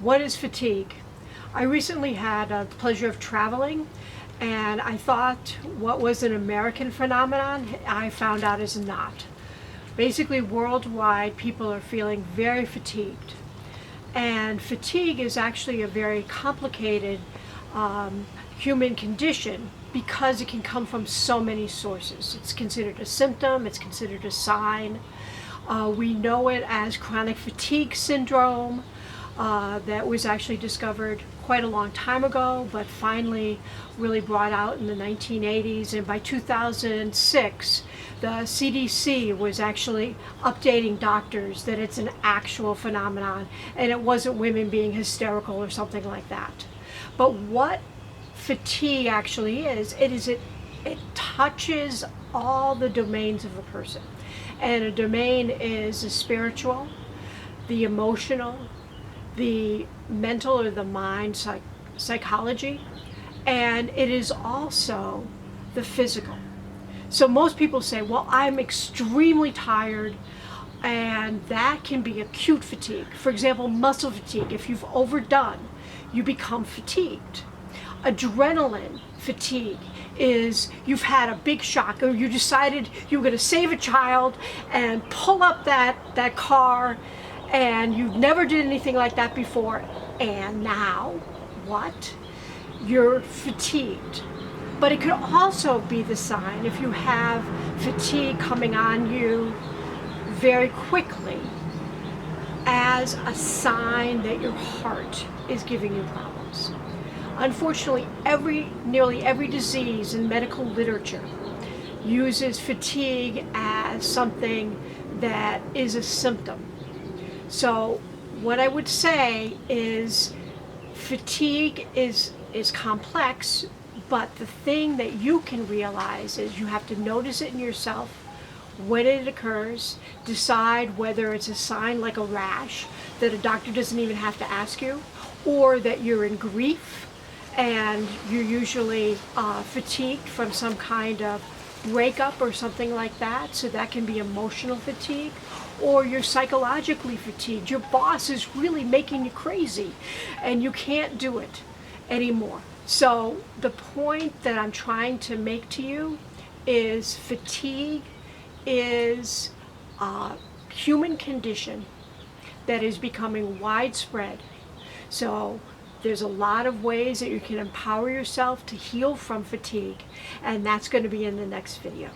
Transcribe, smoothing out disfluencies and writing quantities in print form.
What is fatigue? I recently had the pleasure of traveling, and I thought what was an American phenomenon, I found out is not. Basically, worldwide, people are feeling very fatigued. And fatigue is actually a very complicated human condition because it can come from so many sources. It's considered a symptom, it's considered a sign. We know it as chronic fatigue syndrome. That was actually discovered quite a long time ago, but finally really brought out in the 1980s. And by 2006, the CDC was actually updating doctors that it's an actual phenomenon and it wasn't women being hysterical or something like that. But what fatigue actually is, it touches all the domains of a person. And a domain is the spiritual, the emotional, the mental or the mind psychology, and it is also the physical. So most people say, well, I'm extremely tired, and that can be acute fatigue. For example, muscle fatigue. If you've overdone, you become fatigued. Adrenaline fatigue is you've had a big shock, or you decided you were going to save a child and pull up that car, and you never did anything like that before, and now what? You're fatigued. But it could also be the sign if you have fatigue coming on you very quickly as a sign that your heart is giving you problems. Unfortunately, nearly every disease in medical literature uses fatigue as something that is a symptom. So what I would say is fatigue is complex, but the thing that you can realize is you have to notice it in yourself when it occurs, decide whether it's a sign like a rash that a doctor doesn't even have to ask you, or that you're in grief and you're usually fatigued from some kind of breakup or something like that, so that can be emotional fatigue. Or you're psychologically fatigued. Your boss is really making you crazy and you can't do it anymore. So the point that I'm trying to make to you is fatigue is a human condition that is becoming widespread. So there's a lot of ways that you can empower yourself to heal from fatigue, and that's going to be in the next video.